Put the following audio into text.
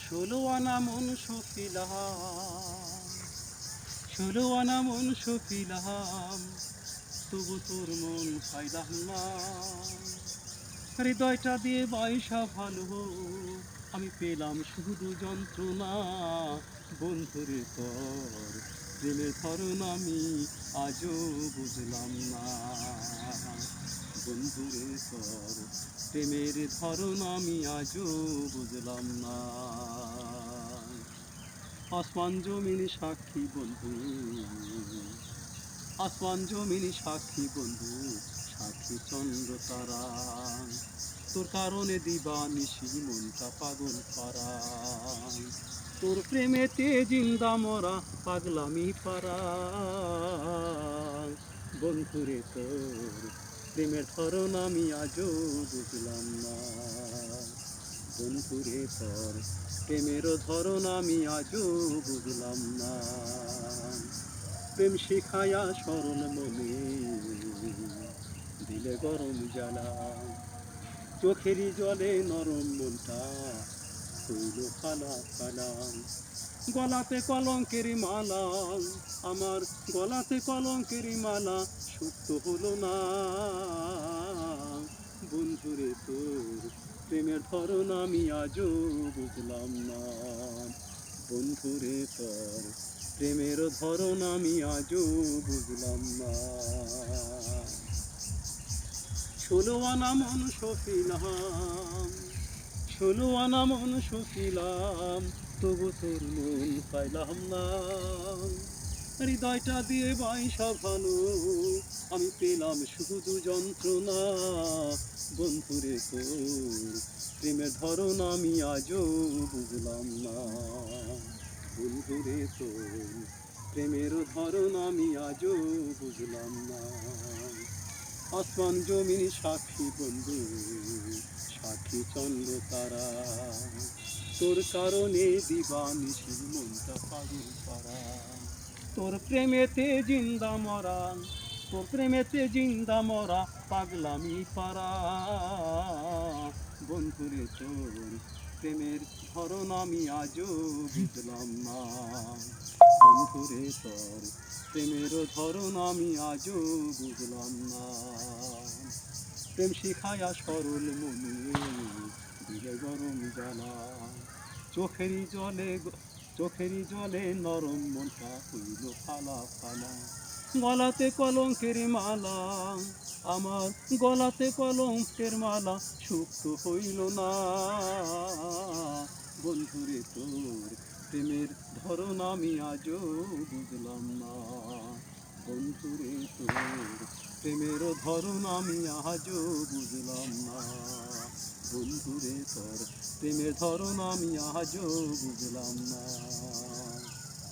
ষোলো আনা মন সফিলাম, ষোলো আনা মন সফিলাম, তবু তোর মন পাইলাম না। হৃদয়টা দিয়ে বাইসা ভালো আমি পেলাম শুধু যন্ত্রণা। বন্ধুরে তোর প্রেমের ধরন আমি আজও বুঝলাম না। বন্ধুরে তোর প্রেমের ধরন আমি আজও বুঝলাম না। আসমান জমিন সাক্ষী বন্ধু, আসমান জমিন সাক্ষী বন্ধু, সাক্ষী চন্দ্র তারা, তোর কারণে দিবানিশি মনটা পাগল পারা। তোর প্রেমেতে জিন্দা মরা পাগলামি পারা। বন্ধুরে তোর প্রেমের ধরন আমি আজও বুঝলাম না। বন্ধুরে তোর প্রেমের ধরন আমি আজও বুঝলাম না। প্রেম শিখায়া সরল মনে দিলে গরম জ্বালা, চোখেরই জলে নরম মনটা হইল ফালা ফালা। গলাতে কলঙ্কের মালা, আমার গলাতে কলঙ্কের মালা সুক্ত হলো না। বন্ধুরে তোর প্রেমের ধরন আমি আজও বুঝলাম না। বন্ধুরে তোর প্রেমের ধরন আমি আজও বুঝলাম না। ষোলো আনা মন সফিলাম, ষোলো আনা মন সফিলাম, তবু তোর মন পাইলাম না। হৃদয়টা দিয়ে বাইসা ভালো আমি পেলাম শুধু যন্ত্রণা। বন্ধুরে তোর প্রেমের ধরন আমি আজও বুঝলাম না। বন্ধুরে তোর প্রেমের ধরন আমি আজও বুঝলাম না। আসমান জমিন সাক্ষী বন্ধু, সাক্ষী চন্দ্র তারা, তোর কারণে দিবানিশি মনটা পাগল পারা। তোর প্রেমেতে জিন্দা মরা, তোর প্রেমেতে জিন্দা মরা পাগলামি পারা। বন্ধুরে তোর প্রেমের ধরন আমি আজও বুঝলাম না। বন্ধুরে তোর প্রেমের ধরন আমি আজও বুঝলাম না। প্রেম শিখায়া সরল মনে দিলে গরম জ্বালা, চোখেরই জলে চোখেরই জলে নরম মনটা হইল ফালা ফালা। গলাতে কলঙ্কের মালা, আমার গলাতে কলঙ্কের মালা সুক্ত হইল না। বন্ধুরে তোর প্রেমের ধরন আমি আজও বুঝলাম না। বন্ধুরে তোর প্রেমের ধরন আমি আজও বুঝলাম না। বন্ধুরে তোর প্রেমের ধরন আমি আজও বুঝলাম না।